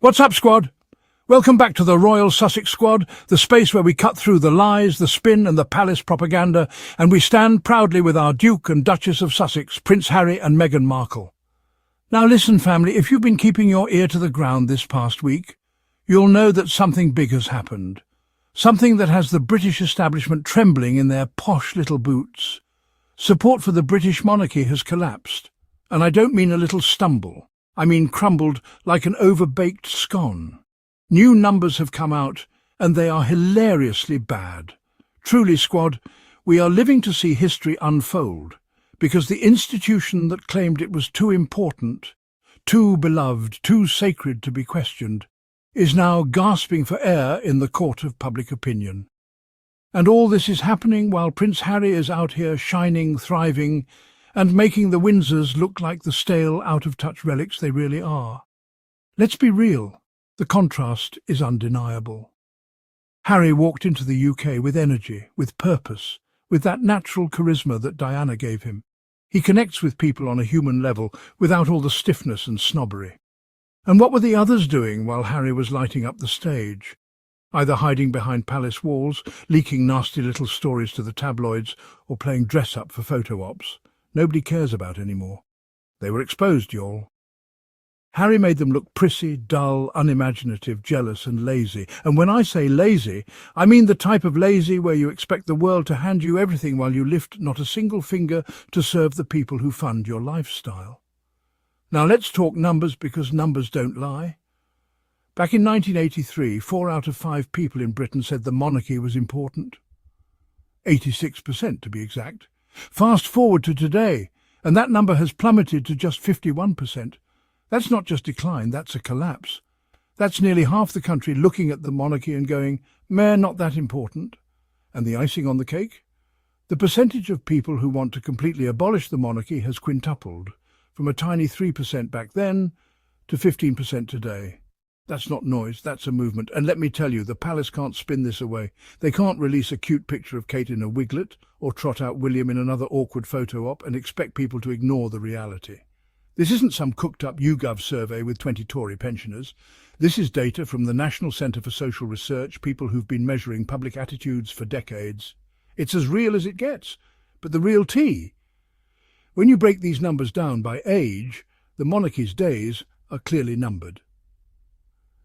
What's up, squad? Welcome back to the Royal Sussex Squad, the space where we cut through the lies, the spin and the palace propaganda, and we stand proudly with our Duke and Duchess of Sussex, Prince Harry and Meghan Markle. Now listen, family, if you've been keeping your ear to the ground this past week, you'll know that something big has happened. Something that has the British establishment trembling in their posh little boots. Support for the British monarchy has collapsed. And I don't mean a little stumble. I mean crumbled like an overbaked scone. New numbers have come out, and they are hilariously bad. Truly, squad, we are living to see history unfold, because the institution that claimed it was too important, too beloved, too sacred to be questioned, is now gasping for air in the court of public opinion. And all this is happening while Prince Harry is out here shining, thriving, and making the Windsors look like the stale, out-of-touch relics they really are. Let's be real. The contrast is undeniable. Harry walked into the UK with energy, with purpose, with that natural charisma that Diana gave him. He connects with people on a human level without all the stiffness and snobbery. And what were the others doing while Harry was lighting up the stage? Either hiding behind palace walls, leaking nasty little stories to the tabloids, or playing dress-up for photo ops. Nobody cares about anymore. They were exposed, y'all. Harry made them look prissy, dull, unimaginative, jealous and lazy. And when I say lazy, I mean the type of lazy where you expect the world to hand you everything while you lift not a single finger to serve the people who fund your lifestyle. Now let's talk numbers, because numbers don't lie. Back in 1983, 4 out of 5 people in Britain said the monarchy was important. 86% to be exact. Fast forward to today, and that number has plummeted to just 51%. That's not just decline, that's a collapse. That's nearly half the country looking at the monarchy and going, meh, not that important. And the icing on the cake? The percentage of people who want to completely abolish the monarchy has quintupled, from a tiny 3% back then to 15% today. That's not noise, that's a movement. And let me tell you, the palace can't spin this away. They can't release a cute picture of Kate in a wiglet or trot out William in another awkward photo op and expect people to ignore the reality. This isn't some cooked-up YouGov survey with 20 Tory pensioners. This is data from the National Centre for Social Research, people who've been measuring public attitudes for decades. It's as real as it gets, but the real tea. When you break these numbers down by age, the monarchy's days are clearly numbered.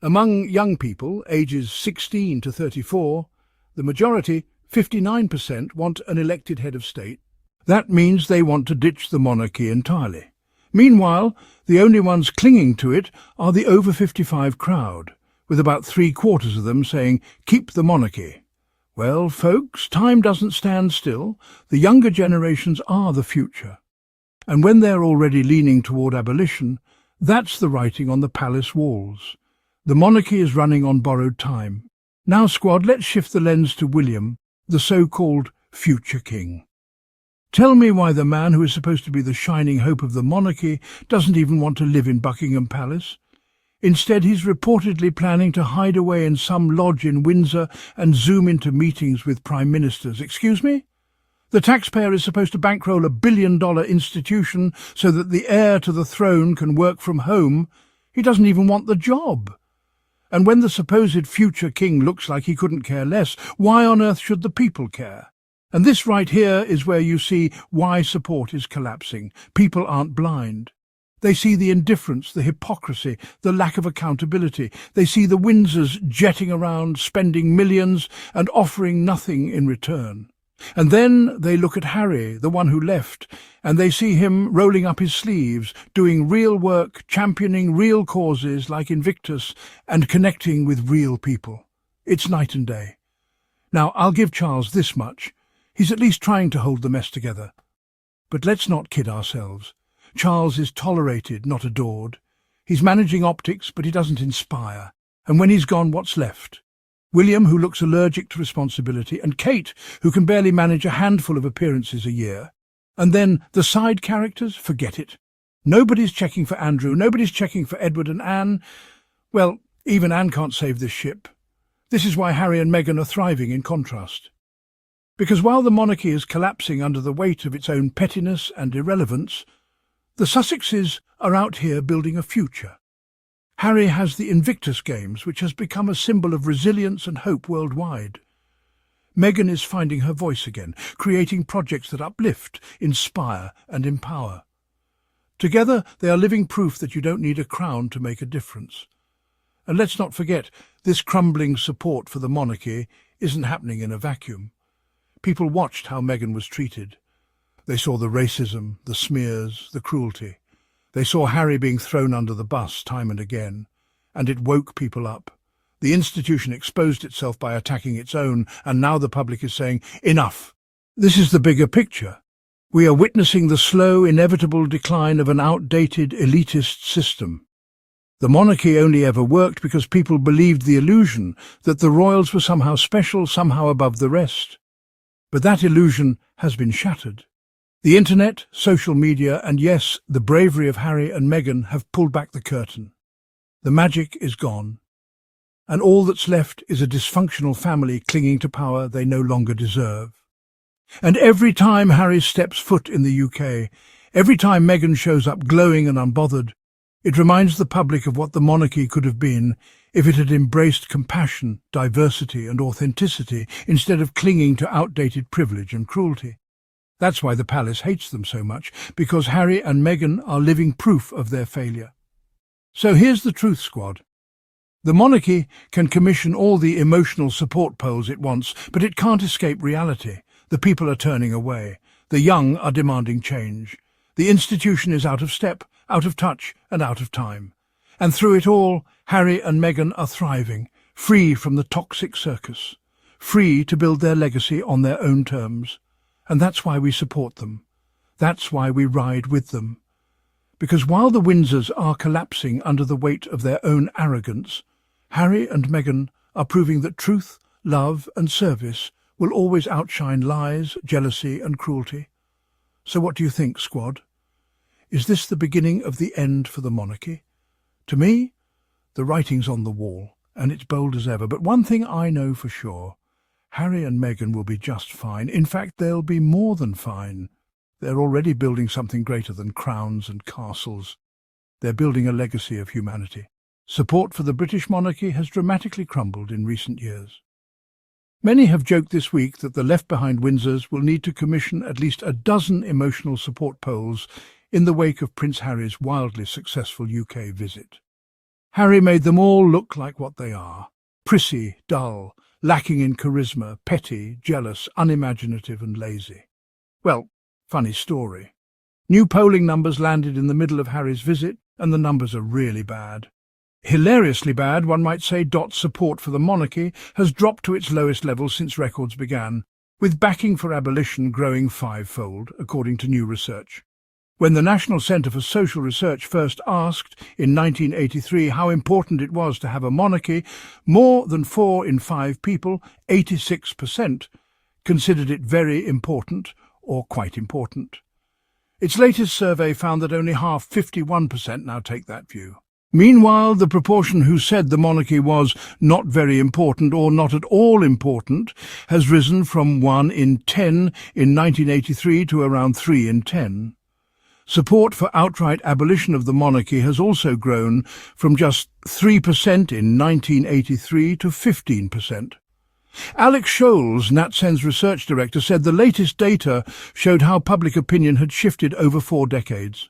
Among young people, ages 16 to 34, the majority, 59%, want an elected head of state. That means they want to ditch the monarchy entirely. Meanwhile, the only ones clinging to it are the over 55 crowd, with about 3/4 of them saying, keep the monarchy. Well, folks, time doesn't stand still. The younger generations are the future. And when they're already leaning toward abolition, that's the writing on the palace walls. The monarchy is running on borrowed time. Now, squad, let's shift the lens to William, the so-called future king. Tell me why the man who is supposed to be the shining hope of the monarchy doesn't even want to live in Buckingham Palace. Instead, he's reportedly planning to hide away in some lodge in Windsor and zoom into meetings with prime ministers. Excuse me? The taxpayer is supposed to bankroll a billion-dollar institution so that the heir to the throne can work from home. He doesn't even want the job. And when the supposed future king looks like he couldn't care less, why on earth should the people care? And this right here is where you see why support is collapsing. People aren't blind. They see the indifference, the hypocrisy, the lack of accountability. They see the Windsors jetting around, spending millions and offering nothing in return. And then they look at Harry, the one who left, and they see him rolling up his sleeves, doing real work, championing real causes like Invictus, and connecting with real people. It's night and day. Now, I'll give Charles this much. He's at least trying to hold the mess together. But let's not kid ourselves. Charles is tolerated, not adored. He's managing optics, but he doesn't inspire. And when he's gone, what's left? William, who looks allergic to responsibility, and Kate, who can barely manage a handful of appearances a year. And then the side characters, forget it. Nobody's checking for Andrew, nobody's checking for Edward and Anne. Well, even Anne can't save this ship. This is why Harry and Meghan are thriving in contrast. Because while the monarchy is collapsing under the weight of its own pettiness and irrelevance, the Sussexes are out here building a future. Harry has the Invictus Games, which has become a symbol of resilience and hope worldwide. Meghan is finding her voice again, creating projects that uplift, inspire and empower. Together, they are living proof that you don't need a crown to make a difference. And let's not forget, this crumbling support for the monarchy isn't happening in a vacuum. People watched how Meghan was treated. They saw the racism, the smears, the cruelty. They saw Harry being thrown under the bus time and again, and it woke people up. The institution exposed itself by attacking its own, and now the public is saying, enough. This is the bigger picture. We are witnessing the slow, inevitable decline of an outdated, elitist system. The monarchy only ever worked because people believed the illusion that the royals were somehow special, somehow above the rest. But that illusion has been shattered. The internet, social media, and yes, the bravery of Harry and Meghan have pulled back the curtain. The magic is gone, and all that's left is a dysfunctional family clinging to power they no longer deserve. And every time Harry steps foot in the UK, every time Meghan shows up glowing and unbothered, it reminds the public of what the monarchy could have been if it had embraced compassion, diversity and authenticity instead of clinging to outdated privilege and cruelty. That's why the palace hates them so much, because Harry and Meghan are living proof of their failure. So here's the truth, squad. The monarchy can commission all the emotional support polls it wants, but it can't escape reality. The people are turning away. The young are demanding change. The institution is out of step, out of touch and out of time. And through it all, Harry and Meghan are thriving, free from the toxic circus, free to build their legacy on their own terms. And that's why we support them. That's why we ride with them. Because while the Windsors are collapsing under the weight of their own arrogance, Harry and Meghan are proving that truth, love and service will always outshine lies, jealousy and cruelty. So what do you think, squad? Is this the beginning of the end for the monarchy? To me, the writing's on the wall, and it's bold as ever. But one thing I know for sure, Harry and Meghan will be just fine. In fact, they'll be more than fine. They're already building something greater than crowns and castles. They're building a legacy of humanity. Support for the British monarchy has dramatically crumbled in recent years. Many have joked this week that the left-behind Windsors will need to commission at least a dozen emotional support polls in the wake of Prince Harry's wildly successful UK visit. Harry made them all look like what they are: prissy, dull, lacking in charisma, petty, jealous, unimaginative and lazy. Well, funny story. New polling numbers landed in the middle of Harry's visit, and the numbers are really bad. Hilariously bad, one might say. Support for the monarchy has dropped to its lowest level since records began, with backing for abolition growing fivefold, according to new research. When the National Centre for Social Research first asked, in 1983, how important it was to have a monarchy, more than 4 in 5 people, 86%, considered it very important or quite important. Its latest survey found that only half, 51%, now take that view. Meanwhile, the proportion who said the monarchy was not very important or not at all important has risen from 1 in 10 in 1983 to around 3 in 10. Support for outright abolition of the monarchy has also grown from just 3% in 1983 to 15%. Alex Scholes, NatSen's research director, said the latest data showed how public opinion had shifted over 4 decades.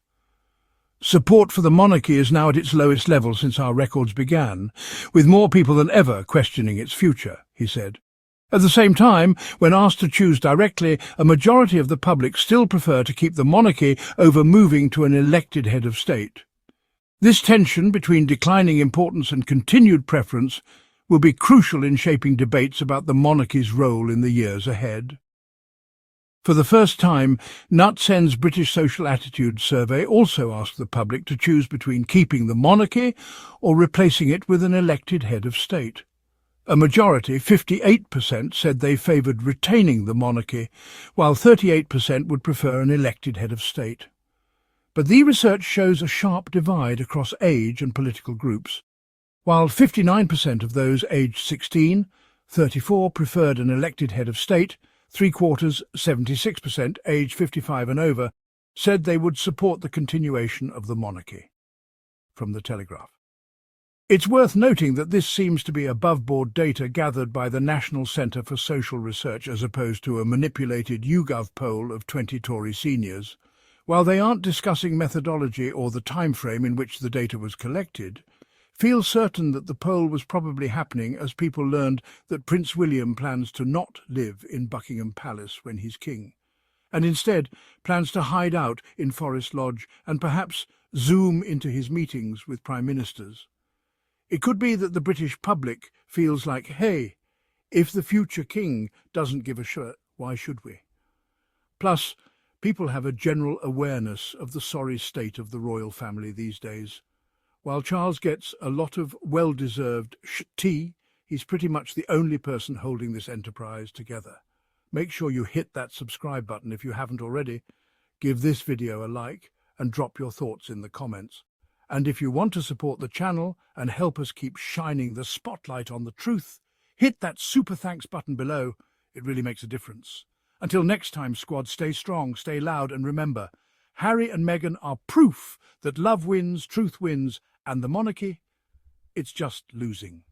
Support for the monarchy is now at its lowest level since our records began, with more people than ever questioning its future, he said. At the same time, when asked to choose directly, a majority of the public still prefer to keep the monarchy over moving to an elected head of state. This tension between declining importance and continued preference will be crucial in shaping debates about the monarchy's role in the years ahead. For the first time, NatSen's British Social Attitude Survey also asked the public to choose between keeping the monarchy or replacing it with an elected head of state. A majority, 58%, said they favoured retaining the monarchy, while 38% would prefer an elected head of state. But the research shows a sharp divide across age and political groups. While 59% of those aged 16, 34 preferred an elected head of state, 3/4, 76%, aged 55 and over, said they would support the continuation of the monarchy. From The Telegraph. It's worth noting that this seems to be above-board data gathered by the National Centre for Social Research as opposed to a manipulated YouGov poll of 20 Tory seniors. While they aren't discussing methodology or the time frame in which the data was collected, feel certain that the poll was probably happening as people learned that Prince William plans to not live in Buckingham Palace when he's king, and instead plans to hide out in Forest Lodge and perhaps zoom into his meetings with prime ministers. It could be that the British public feels like, hey, if the future king doesn't give a shit, why should we? Plus, people have a general awareness of the sorry state of the royal family these days. While Charles gets a lot of well-deserved tea, he's pretty much the only person holding this enterprise together. Make sure you hit that subscribe button if you haven't already. Give this video a like and drop your thoughts in the comments. And if you want to support the channel and help us keep shining the spotlight on the truth, hit that super thanks button below. It really makes a difference. Until next time, squad, stay strong, stay loud, and remember, Harry and Meghan are proof that love wins, truth wins, and the monarchy, it's just losing.